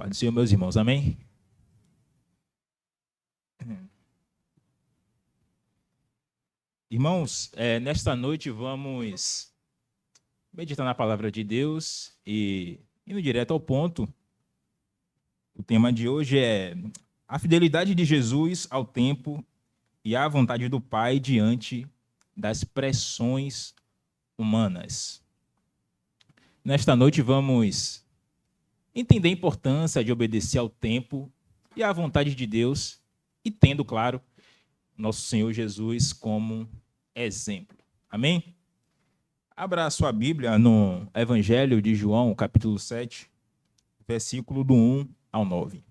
paz do Senhor, meus irmãos, amém? Irmãos, nesta noite vamos meditar na palavra de Deus e indo direto ao ponto. O tema de hoje é a fidelidade de Jesus ao tempo e à vontade do Pai diante das pressões humanas. Nesta noite vamos entender a importância de obedecer ao tempo e à vontade de Deus e tendo, claro, nosso Senhor Jesus como exemplo. Amém? Abra a sua Bíblia no Evangelho de João, capítulo 7, versículo do 1 ao 9.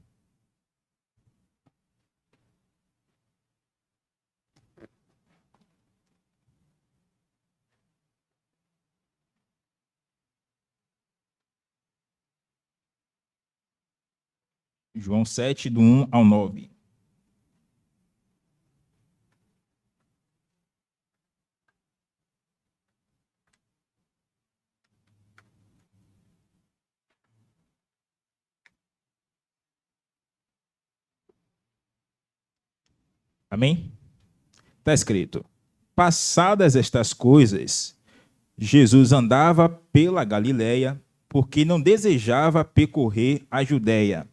João 7, do 1 ao 9. Amém? Está escrito: passadas estas coisas, Jesus andava pela Galileia, porque não desejava percorrer a Judéia,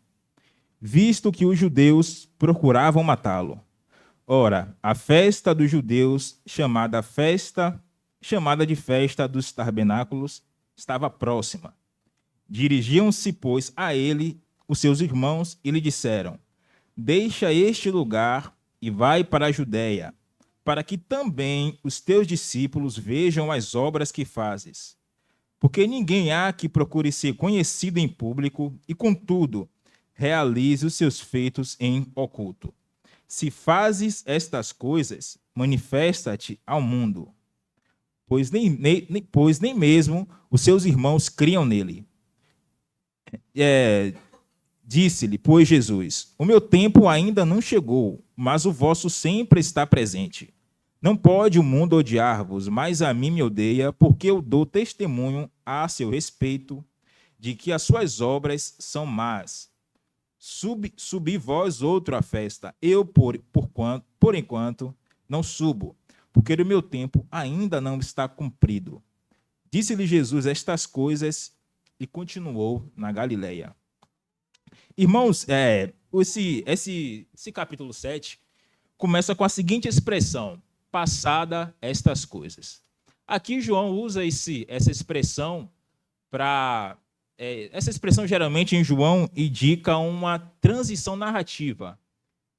visto que os judeus procuravam matá-lo. Ora, a festa dos judeus, chamada de festa dos tabernáculos, estava próxima. Dirigiam-se, pois, a ele os seus irmãos e lhe disseram: deixa este lugar e vai para a Judéia, para que também os teus discípulos vejam as obras que fazes. Porque ninguém há que procure ser conhecido em público e, contudo, realize os seus feitos em oculto. Se fazes estas coisas, manifesta-te ao mundo, pois nem mesmo os seus irmãos criam nele. Disse-lhe, pois, Jesus: o meu tempo ainda não chegou, mas o vosso sempre está presente. Não pode o mundo odiar-vos, mas a mim me odeia, porque eu dou testemunho a seu respeito de que as suas obras são más. Subi vós outro à festa, eu, por enquanto, não subo, porque o meu tempo ainda não está cumprido. Disse-lhe Jesus estas coisas e continuou na Galileia. Irmãos, esse capítulo 7 começa com a seguinte expressão: passada estas coisas. Aqui João usa essa expressão para... essa expressão geralmente em João indica uma transição narrativa.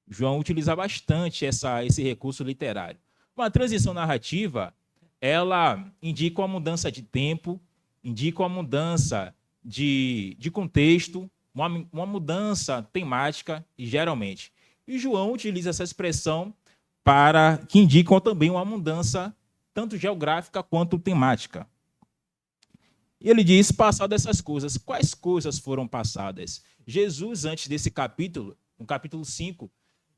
João utiliza bastante esse recurso literário. Uma transição narrativa, ela indica uma mudança de tempo, indica uma mudança de contexto, uma mudança temática, geralmente. E João utiliza essa expressão que indicam também uma mudança tanto geográfica quanto temática. E ele diz, passadas essas coisas. Quais coisas foram passadas? Jesus, antes desse capítulo, no capítulo 5,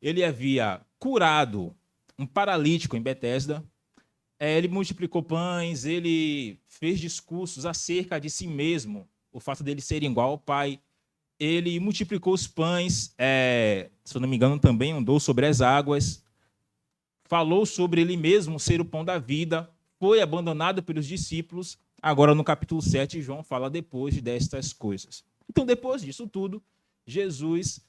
ele havia curado um paralítico em Betesda, ele multiplicou pães, ele fez discursos acerca de si mesmo, o fato dele ser igual ao Pai. Ele multiplicou os pães, se eu não me engano, também andou sobre as águas, falou sobre ele mesmo ser o pão da vida, foi abandonado pelos discípulos. Agora, no capítulo 7, João fala depois destas coisas. Então, depois disso tudo, Jesus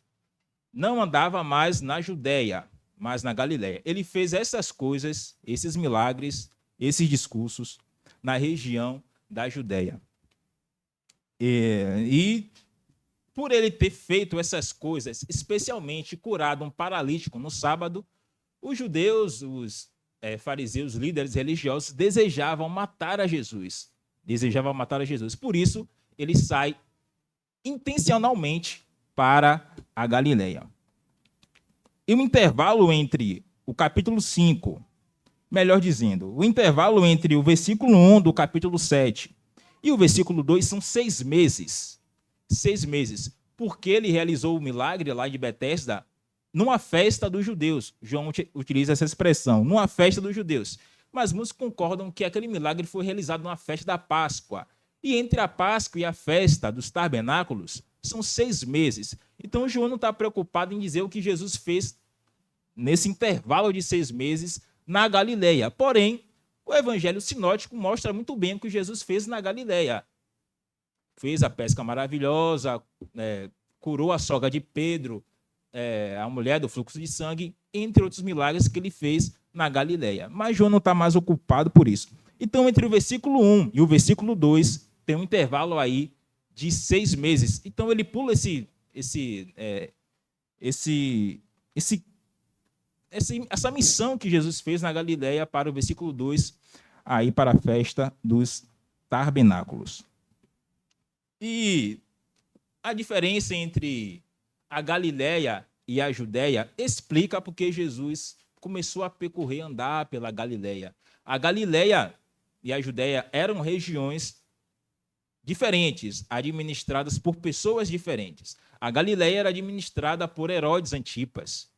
não andava mais na Judéia, mas na Galileia. Ele fez essas coisas, esses milagres, esses discursos, na região da Judéia. E por ele ter feito essas coisas, especialmente curado um paralítico no sábado, os judeus, os fariseus, líderes religiosos, desejavam matar a Jesus. Por isso, ele sai intencionalmente para a Galileia. E o intervalo entre o capítulo 5, melhor dizendo, o intervalo entre o versículo 1 do capítulo 7 e o versículo 2 são 6 meses. 6 meses, porque ele realizou o milagre lá de Betesda numa festa dos judeus. João utiliza essa expressão, numa festa dos judeus. Mas muitos concordam que aquele milagre foi realizado numa festa da Páscoa. E entre a Páscoa e a festa dos tabernáculos são 6 meses. Então, João não está preocupado em dizer o que Jesus fez nesse intervalo de 6 meses na Galileia. Porém, o Evangelho Sinótico mostra muito bem o que Jesus fez na Galileia. Fez a pesca maravilhosa, curou a sogra de Pedro, a mulher do fluxo de sangue, entre outros milagres que ele fez na Galileia. Mas João não está mais ocupado por isso. Então, entre o versículo 1 e o versículo 2, tem um intervalo aí de 6 meses. Então, ele pula essa missão que Jesus fez na Galileia para o versículo 2, aí para a festa dos tabernáculos. E a diferença entre a Galileia e a Judéia explica porque Jesus começou a percorrer, andar pela Galileia. A Galileia e a Judéia eram regiões diferentes, administradas por pessoas diferentes. A Galileia era administrada por Herodes Antipas.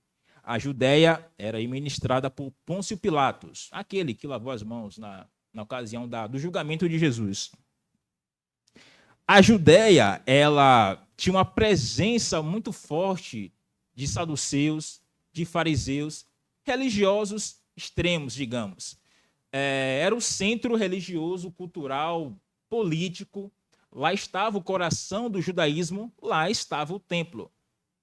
A Judéia era administrada por Pôncio Pilatos, aquele que lavou as mãos na ocasião do julgamento de Jesus. A Judéia, ela tinha uma presença muito forte de saduceus, de fariseus, religiosos extremos, digamos. Era o centro religioso, cultural, político. Lá estava o coração do judaísmo, lá estava o templo.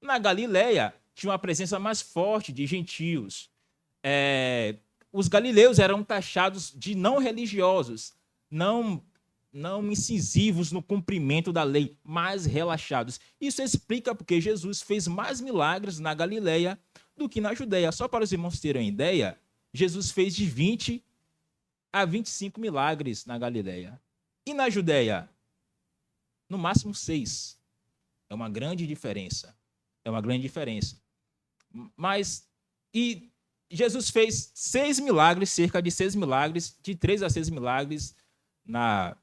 Na Galileia, tinha uma presença mais forte de gentios. Os galileus eram taxados de não religiosos, não incisivos no cumprimento da lei, mais relaxados. Isso explica porque Jesus fez mais milagres na Galileia do que na Judéia. Só para os irmãos terem uma ideia, Jesus fez de 20 a 25 milagres na Galileia. E na Judéia, no máximo 6. É uma grande diferença. E Jesus fez 6 milagres, cerca de 6 milagres, de 3 a 6 milagres na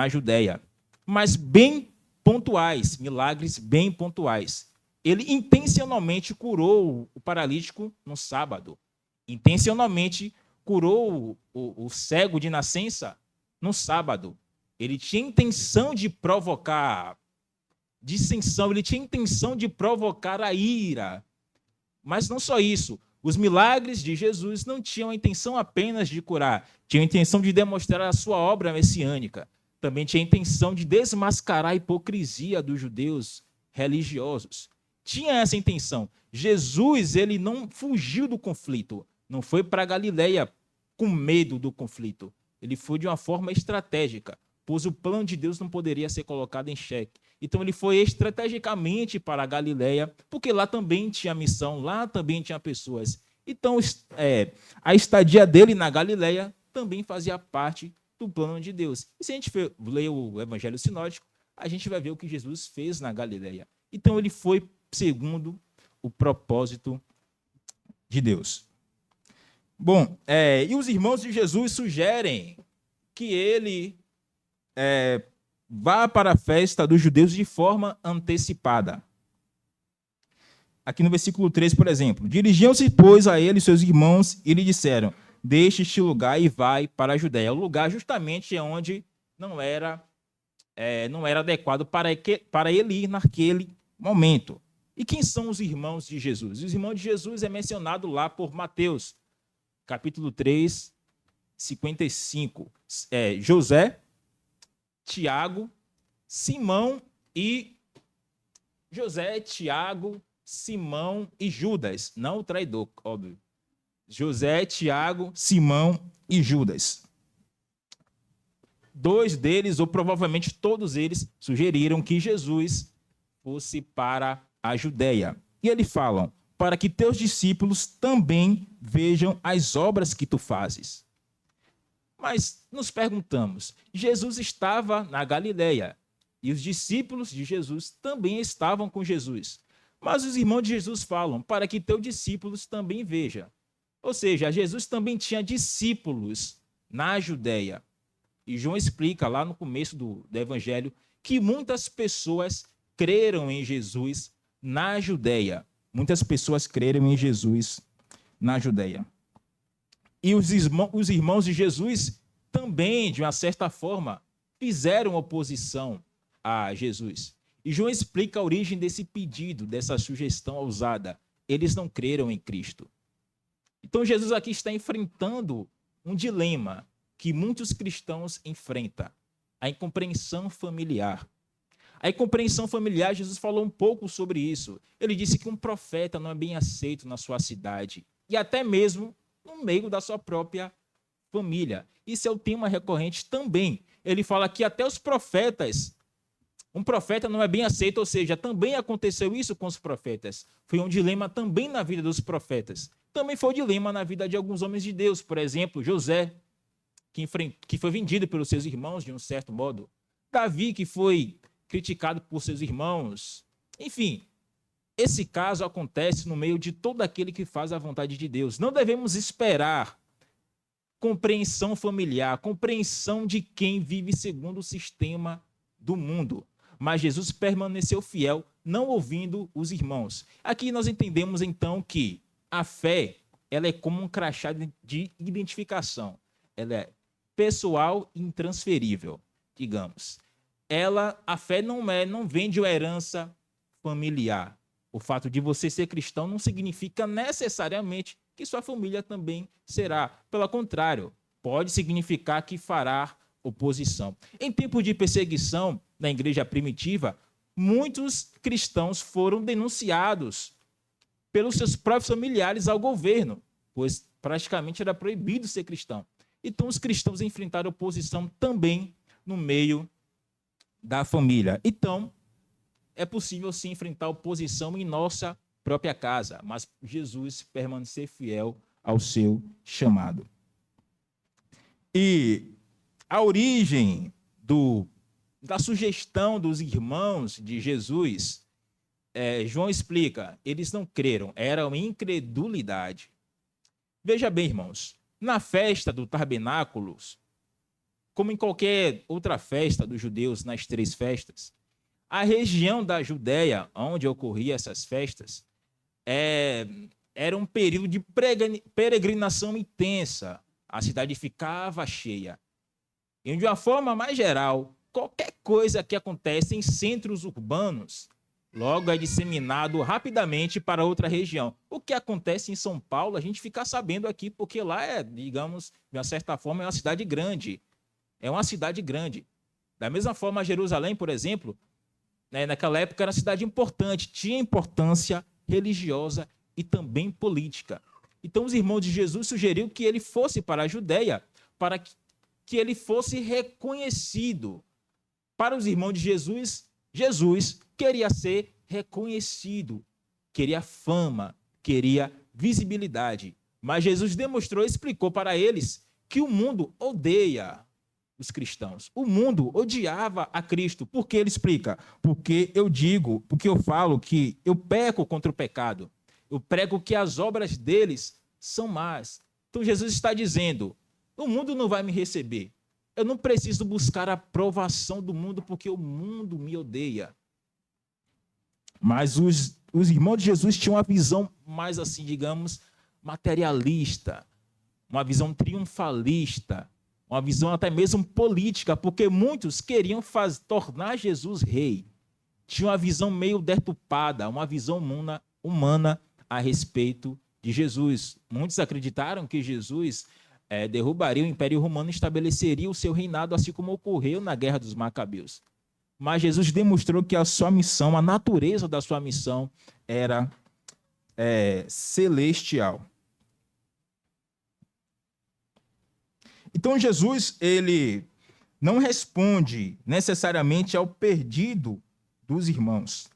Judéia, mas bem pontuais, milagres bem pontuais. Ele intencionalmente curou o paralítico no sábado, intencionalmente curou o cego de nascença no sábado. Ele tinha intenção de provocar dissensão, ele tinha intenção de provocar a ira. Mas não só isso, os milagres de Jesus não tinham a intenção apenas de curar, tinham a intenção de demonstrar a sua obra messiânica. Também tinha a intenção de desmascarar a hipocrisia dos judeus religiosos. Tinha essa intenção. Jesus, ele não fugiu do conflito, não foi para a Galileia com medo do conflito. Ele foi de uma forma estratégica, pois o plano de Deus não poderia ser colocado em xeque. Então ele foi estrategicamente para a Galileia, porque lá também tinha missão, lá também tinha pessoas. Então a estadia dele na Galileia também fazia parte do plano de Deus. E se a gente ler o Evangelho Sinótico, a gente vai ver o que Jesus fez na Galileia. Então ele foi segundo o propósito de Deus. Bom, e os irmãos de Jesus sugerem que ele vá para a festa dos judeus de forma antecipada. Aqui no versículo 13, por exemplo, dirigiam-se, pois, a ele e seus irmãos e lhe disseram: deixe este lugar e vai para a Judéia. O lugar justamente é onde não era adequado para ele ir naquele momento. E quem são os irmãos de Jesus? Os irmãos de Jesus é mencionado lá por Mateus, capítulo 3, 55. José, Tiago, Simão e Judas. Não o traidor, óbvio. José, Tiago, Simão e Judas. 2 deles, ou provavelmente todos eles, sugeriram que Jesus fosse para a Judéia. E eles falam: para que teus discípulos também vejam as obras que tu fazes. Mas nos perguntamos, Jesus estava na Galileia e os discípulos de Jesus também estavam com Jesus. Mas os irmãos de Jesus falam: para que teus discípulos também vejam. Ou seja, Jesus também tinha discípulos na Judéia. E João explica lá no começo do Evangelho que muitas pessoas creram em Jesus na Judéia. Muitas pessoas creram em Jesus na Judéia. E os irmãos de Jesus também, de uma certa forma, fizeram oposição a Jesus. E João explica a origem desse pedido, dessa sugestão ousada. Eles não creram em Cristo. Então Jesus aqui está enfrentando um dilema que muitos cristãos enfrentam: a incompreensão familiar. A incompreensão familiar, Jesus falou um pouco sobre isso. Ele disse que um profeta não é bem aceito na sua cidade e até mesmo no meio da sua própria família. Isso é o tema recorrente também. Ele fala que até os profetas, um profeta não é bem aceito, ou seja, também aconteceu isso com os profetas. Foi um dilema também na vida dos profetas. Também foi um dilema na vida de alguns homens de Deus. Por exemplo, José, que foi vendido pelos seus irmãos de um certo modo. Davi, que foi criticado por seus irmãos. Enfim, esse caso acontece no meio de todo aquele que faz a vontade de Deus. Não devemos esperar compreensão familiar, compreensão de quem vive segundo o sistema do mundo. Mas Jesus permaneceu fiel, não ouvindo os irmãos. Aqui nós entendemos então que a fé, ela é como um crachá de identificação. Ela é pessoal e intransferível, digamos. A fé não vem de uma herança familiar. O fato de você ser cristão não significa necessariamente que sua família também será. Pelo contrário, pode significar que fará oposição. Em tempo de perseguição na igreja primitiva, muitos cristãos foram denunciados pelos seus próprios familiares ao governo, pois praticamente era proibido ser cristão. Então os cristãos enfrentaram oposição também no meio da família. Então, é possível sim enfrentar oposição em nossa própria casa, mas Jesus permanecer fiel ao seu chamado. E a origem da sugestão dos irmãos de Jesus, João explica, eles não creram, era uma incredulidade. Veja bem, irmãos, na festa do tabernáculos, como em qualquer outra festa dos judeus, nas 3 festas, a região da Judéia, onde ocorriam essas festas, era um período de peregrinação intensa. A cidade ficava cheia. E de uma forma mais geral, qualquer coisa que acontece em centros urbanos, logo é disseminado rapidamente para outra região. O que acontece em São Paulo, a gente fica sabendo aqui, porque lá digamos, de uma certa forma, é uma cidade grande. É uma cidade grande. Da mesma forma, Jerusalém, por exemplo, naquela época era uma cidade importante, tinha importância religiosa e também política. Então, os irmãos de Jesus sugeriram que ele fosse para a Judéia, para que ele fosse reconhecido. Para os irmãos de Jesus, Jesus queria ser reconhecido, queria fama, queria visibilidade. Mas Jesus demonstrou, explicou para eles que o mundo odeia os cristãos. O mundo odiava a Cristo. Por que ele explica? Porque eu falo que eu peco contra o pecado. Eu prego que as obras deles são más. Então Jesus está dizendo, o mundo não vai me receber. Eu não preciso buscar a aprovação do mundo porque o mundo me odeia. Mas os irmãos de Jesus tinham uma visão mais assim, digamos, materialista, uma visão triunfalista, uma visão até mesmo política, porque muitos queriam tornar Jesus rei. Tinha uma visão meio deturpada, uma visão humana a respeito de Jesus. Muitos acreditaram que Jesus derrubaria o Império Romano e estabeleceria o seu reinado, assim como ocorreu na Guerra dos Macabeus. Mas Jesus demonstrou que a sua missão, a natureza da sua missão era celestial. Então Jesus, ele não responde necessariamente ao perdido dos irmãos.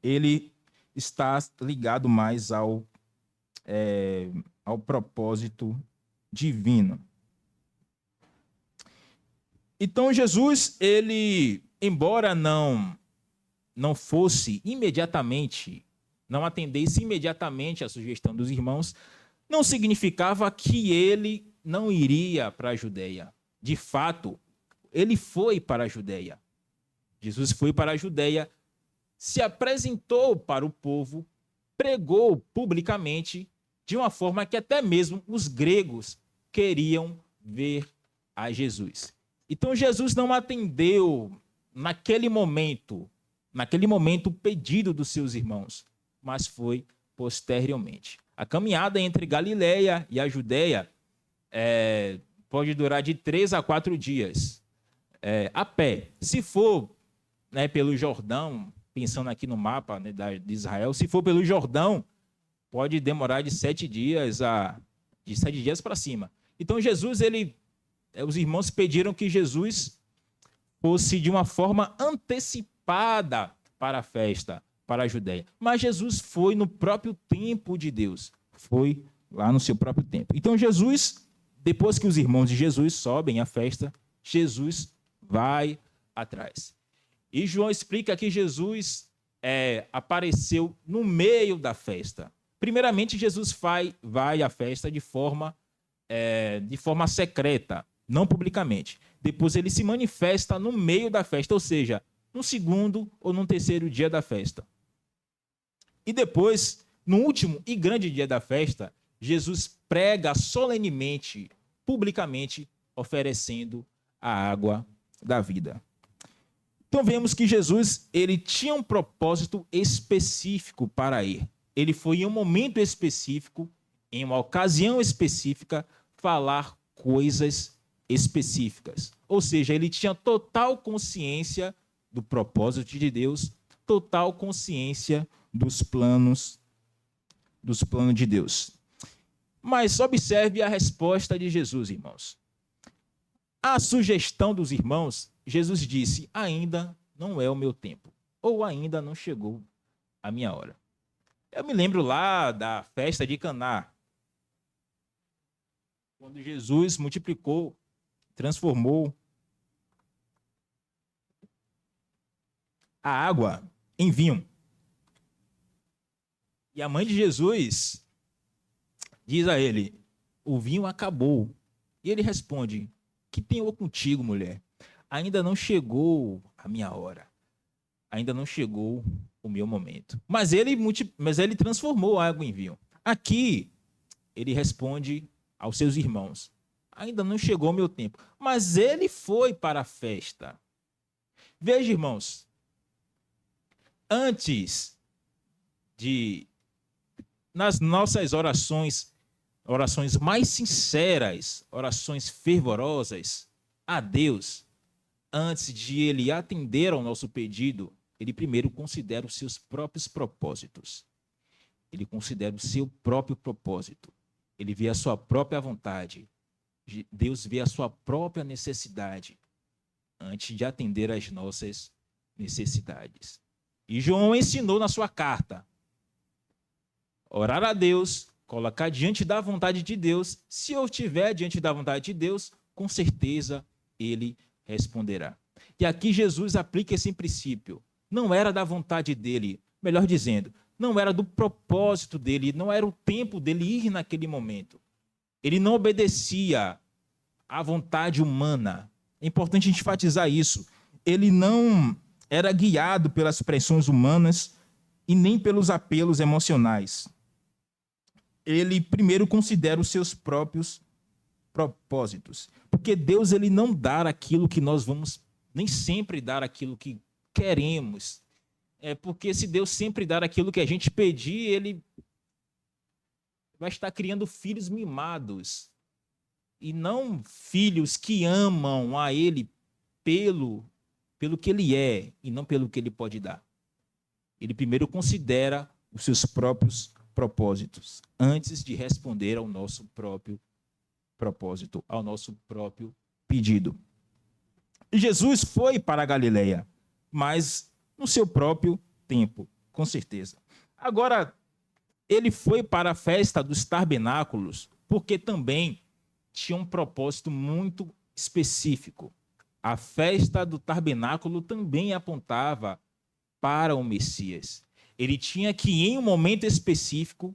Ele está ligado mais ao propósito divino. Então Jesus, ele, embora não fosse imediatamente, não atendesse imediatamente à sugestão dos irmãos, não significava que ele não iria para a Judéia. De fato, ele foi para a Judéia. Jesus foi para a Judéia, se apresentou para o povo, pregou publicamente, de uma forma que até mesmo os gregos queriam ver a Jesus. Então Jesus não atendeu naquele momento naquele momento, o pedido dos seus irmãos, mas foi posteriormente. A caminhada entre Galileia e a Judéia pode durar de 3 a 4 dias a pé. Se for pelo Jordão, pensando aqui no mapa de Israel, se for pelo Jordão, pode demorar de 7 dias para cima. Então Jesus, os irmãos pediram que Jesus fosse de uma forma antecipada para a festa, para a Judéia. Mas Jesus foi no próprio tempo de Deus. Foi lá no seu próprio tempo. Então Jesus, depois que os irmãos de Jesus sobem à festa, Jesus vai atrás. E João explica que Jesus apareceu no meio da festa. Primeiramente, Jesus vai à festa de forma secreta, não publicamente. Depois ele se manifesta no meio da festa, ou seja, no segundo ou no terceiro dia da festa. E depois, no último e grande dia da festa, Jesus prega solenemente, publicamente, oferecendo a água da vida. Então vemos que Jesus, ele tinha um propósito específico para ir. Ele foi em um momento específico, em uma ocasião específica, falar coisas específicas. Ou seja, ele tinha total consciência do propósito de Deus, total consciência dos planos de Deus. Mas observe a resposta de Jesus, irmãos. A sugestão dos irmãos, Jesus disse: ainda não é o meu tempo, ou ainda não chegou a minha hora. Eu me lembro lá da festa de Caná, quando Jesus multiplicou, transformou a água em vinho. E a mãe de Jesus diz a ele: o vinho acabou. E ele responde: que tenho eu contigo, mulher? Ainda não chegou a minha hora. Ainda não chegou o meu momento. Mas ele transformou a água em vinho. Aqui, ele responde aos seus irmãos: ainda não chegou o meu tempo. Mas ele foi para a festa. Veja, irmãos, antes nas nossas orações mais sinceras, orações fervorosas a Deus, antes de ele atender ao nosso pedido, ele primeiro considera os seus próprios propósitos. Ele considera o seu próprio propósito. Ele vê a sua própria vontade. Deus vê a sua própria necessidade antes de atender às nossas necessidades. E João ensinou na sua carta: orar a Deus, colocar diante da vontade de Deus. Se eu estiver diante da vontade de Deus, com certeza ele responderá. E aqui Jesus aplica esse princípio. Não era da vontade dele, melhor dizendo, não era do propósito dele, não era o tempo dele ir naquele momento. Ele não obedecia à vontade humana. É importante enfatizar isso. Ele não era guiado pelas pressões humanas e nem pelos apelos emocionais. Ele primeiro considera os seus próprios propósitos. Porque Deus, ele não dá aquilo que nós vamos, nem sempre dar aquilo que queremos. Porque se Deus sempre dar aquilo que a gente pedir, ele vai estar criando filhos mimados. E não filhos que amam a ele pelo que ele é e não pelo que ele pode dar. Ele primeiro considera os seus próprios propósitos antes de responder ao nosso próprio propósito, ao nosso próprio pedido. Jesus foi para a Galileia, mas no seu próprio tempo, com certeza. Agora, ele foi para a festa dos tabernáculos, porque também tinha um propósito muito específico. A festa do tabernáculo também apontava para o Messias. Ele tinha que, em um momento específico,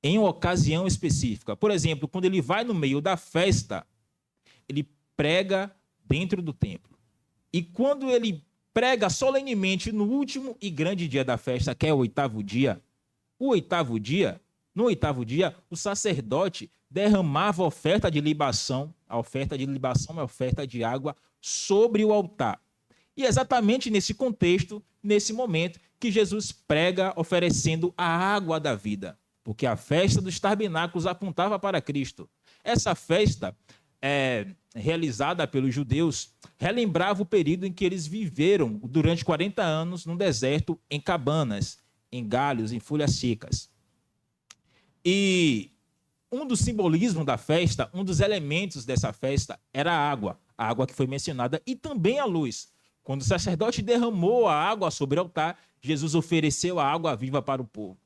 em uma ocasião específica. Por exemplo, quando ele vai no meio da festa, ele prega dentro do templo. E quando ele prega solenemente no último e grande dia da festa, que é o oitavo dia, no oitavo dia, o sacerdote derramava a oferta de libação. A oferta de libação é a oferta de água sobre o altar. E é exatamente nesse contexto, nesse momento, que Jesus prega oferecendo a água da vida, porque a festa dos tabernáculos apontava para Cristo. Essa festa, realizada pelos judeus, relembrava o período em que eles viveram durante 40 anos no deserto, em cabanas, em galhos, em folhas secas. E um dos simbolismos da festa, um dos elementos dessa festa era a água que foi mencionada, e também a luz. Quando o sacerdote derramou a água sobre o altar, Jesus ofereceu a água viva para o povo.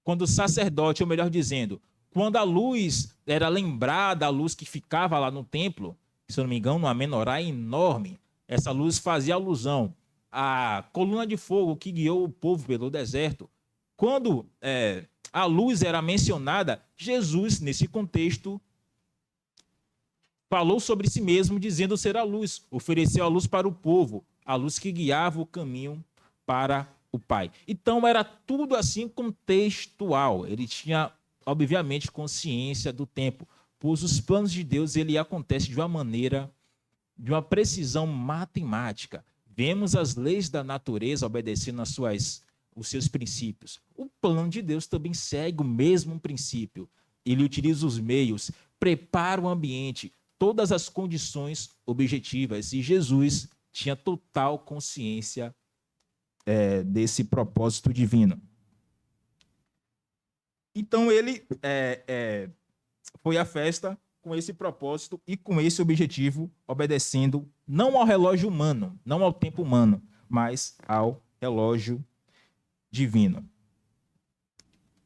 Quando o sacerdote, ou melhor dizendo, quando a luz era lembrada, a luz que ficava lá no templo, se eu não me engano, uma menorá enorme, essa luz fazia alusão à coluna de fogo que guiou o povo pelo deserto. Quando a luz era mencionada, Jesus, nesse contexto, falou sobre si mesmo, dizendo ser a luz, ofereceu a luz para o povo, a luz que guiava o caminho para o Pai. Então era tudo assim contextual. Ele tinha, obviamente, consciência do tempo, pois os planos de Deus ele acontece de uma maneira, de uma precisão matemática. Vemos as leis da natureza obedecendo os seus princípios. O plano de Deus também segue o mesmo princípio. Ele utiliza os meios, prepara o ambiente, todas as condições objetivas. E Jesus tinha total consciência desse propósito divino. Então ele foi à festa com esse propósito e com esse objetivo, obedecendo não ao relógio humano, não ao tempo humano, mas ao relógio divino.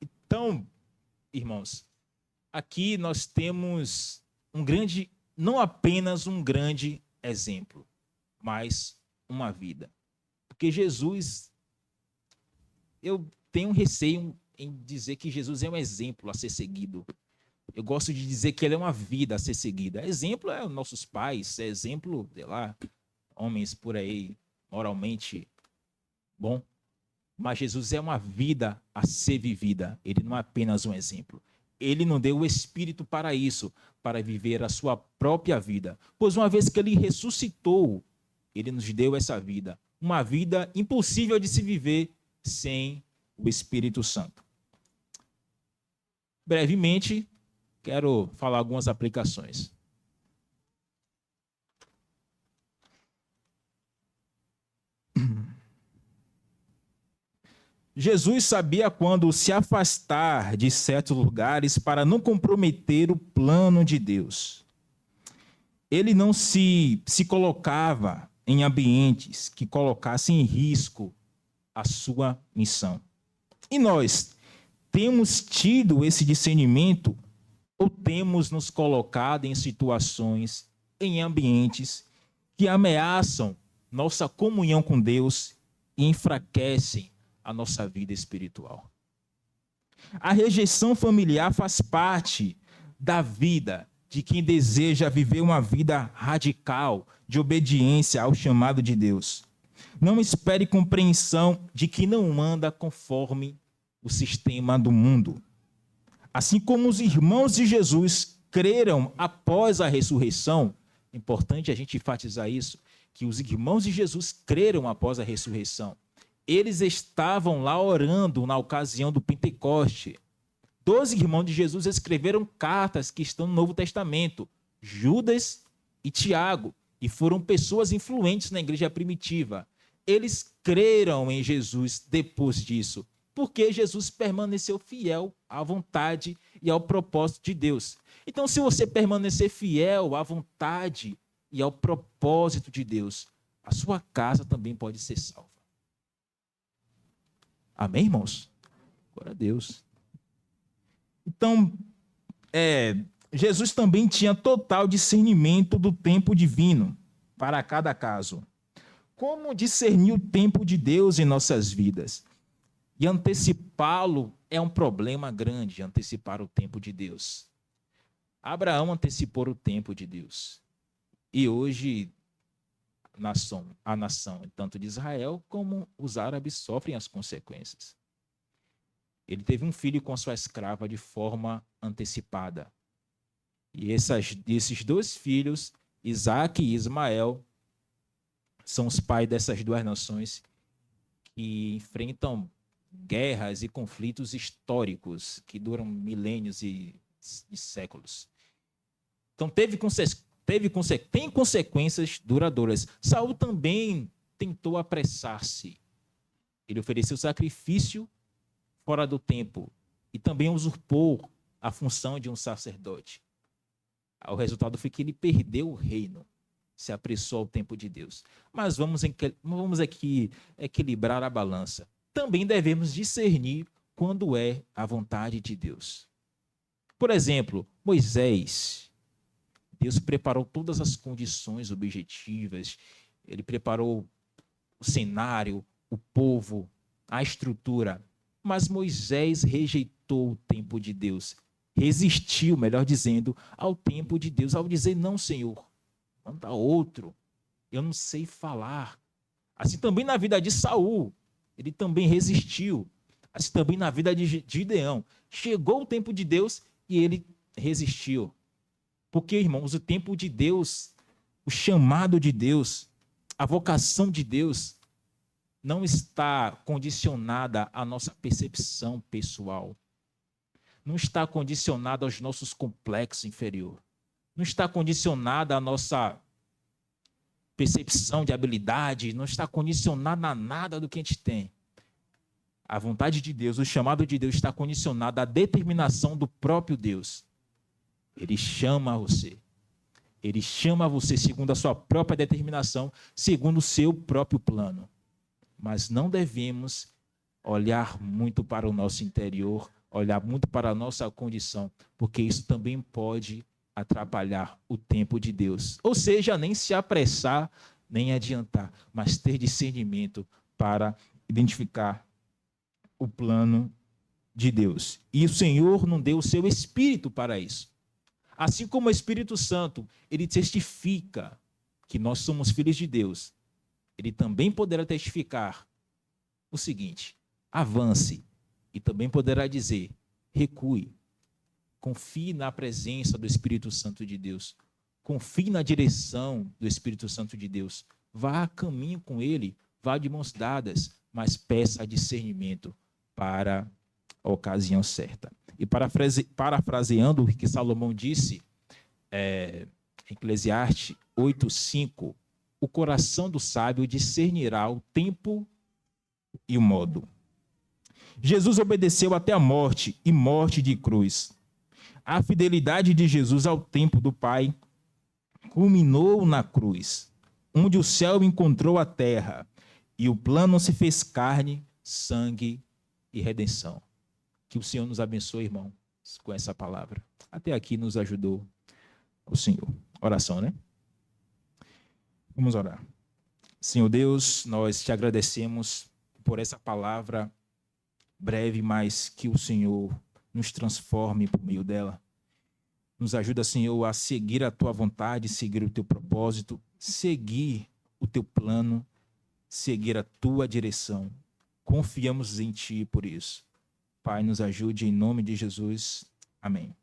Então, irmãos, aqui nós temos não apenas um grande exemplo, mas uma vida. Porque Jesus, eu tenho receio em dizer que Jesus é um exemplo a ser seguido. Eu gosto de dizer que ele é uma vida a ser seguida. Exemplo é os nossos pais, exemplo, sei lá, homens por aí, moralmente bom. Mas Jesus é uma vida a ser vivida. Ele não é apenas um exemplo. Ele não deu o Espírito para isso, para viver a sua própria vida. Pois uma vez que ele ressuscitou, ele nos deu essa vida. Uma vida impossível de se viver sem o Espírito Santo. Brevemente, quero falar algumas aplicações. Jesus sabia quando se afastar de certos lugares para não comprometer o plano de Deus. Ele não se colocava em ambientes que colocassem em risco a sua missão. E nós temos tido esse discernimento ou temos nos colocado em situações, em ambientes que ameaçam nossa comunhão com Deus e enfraquecem a nossa vida espiritual. A rejeição familiar faz parte da vida de quem deseja viver uma vida radical de obediência ao chamado de Deus. Não espere compreensão de que não anda conforme o sistema do mundo. Assim como os irmãos de Jesus creram após a ressurreição, é importante a gente enfatizar isso, que os irmãos de Jesus creram após a ressurreição. Eles estavam lá orando na ocasião do Pentecoste. 12 irmãos de Jesus escreveram cartas que estão no Novo Testamento, Judas e Tiago, e foram pessoas influentes na igreja primitiva. Eles creram em Jesus depois disso, porque Jesus permaneceu fiel à vontade e ao propósito de Deus. Então, se você permanecer fiel à vontade e ao propósito de Deus, a sua casa também pode ser salva. Amém, irmãos? Glória a Deus. Então, Jesus também tinha total discernimento do tempo divino para cada caso. Como discernir o tempo de Deus em nossas vidas? E antecipá-lo é um problema grande, antecipar o tempo de Deus. Abraão antecipou o tempo de Deus. E hoje a nação, tanto de Israel como os árabes, sofrem as consequências. Ele teve um filho com sua escrava de forma antecipada. E esses dois filhos, Isaac e Ismael, são os pais dessas duas nações que enfrentam guerras e conflitos históricos que duram milênios e séculos. Então tem consequências duradouras. Saul também tentou apressar-se. Ele ofereceu sacrifício fora do tempo e também usurpou a função de um sacerdote. O resultado foi que ele perdeu o reino, se apressou ao tempo de Deus. Mas vamos aqui equilibrar a balança. Também devemos discernir quando é a vontade de Deus. Por exemplo, Moisés, Deus preparou todas as condições objetivas, ele preparou o cenário, o povo, a estrutura, mas Moisés rejeitou o tempo de Deus, resistiu, melhor dizendo, ao tempo de Deus, ao dizer, não, Senhor, manda outro, eu não sei falar. Assim também na vida de Saul, ele também resistiu. Assim também na vida de Gideão. Chegou o tempo de Deus e ele resistiu. Porque, irmãos, o tempo de Deus, o chamado de Deus, a vocação de Deus, não está condicionada à nossa percepção pessoal. Não está condicionada aos nossos complexos inferiores. Não está condicionada à nossa percepção de habilidade, não está condicionada a nada do que a gente tem. A vontade de Deus, o chamado de Deus está condicionado à determinação do próprio Deus. Ele chama você. Ele chama você segundo a sua própria determinação, segundo o seu próprio plano. Mas não devemos olhar muito para o nosso interior, olhar muito para a nossa condição, porque isso também pode atrapalhar o tempo de Deus. Ou seja, nem se apressar, nem adiantar, mas ter discernimento para identificar o plano de Deus. E o Senhor não deu o seu Espírito para isso. Assim como o Espírito Santo, ele testifica que nós somos filhos de Deus, ele também poderá testificar o seguinte: avance, e também poderá dizer, recue. Confie na presença do Espírito Santo de Deus. Confie na direção do Espírito Santo de Deus. Vá a caminho com ele, vá de mãos dadas, mas peça discernimento para a ocasião certa. E parafraseando o que Salomão disse, em Eclesiastes 8:5, o coração do sábio discernirá o tempo e o modo. Jesus obedeceu até a morte, e morte de cruz. A fidelidade de Jesus ao tempo do Pai culminou na cruz, onde o céu encontrou a terra, e o plano se fez carne, sangue e redenção. Que o Senhor nos abençoe, irmão, com essa palavra. Até aqui nos ajudou o Senhor. Oração, né? Vamos orar. Senhor Deus, nós te agradecemos por essa palavra breve, mas que o Senhor nos transforme por meio dela. Nos ajuda, Senhor, a seguir a tua vontade, seguir o teu propósito, seguir o teu plano, seguir a tua direção. Confiamos em ti por isso. Pai, nos ajude em nome de Jesus. Amém.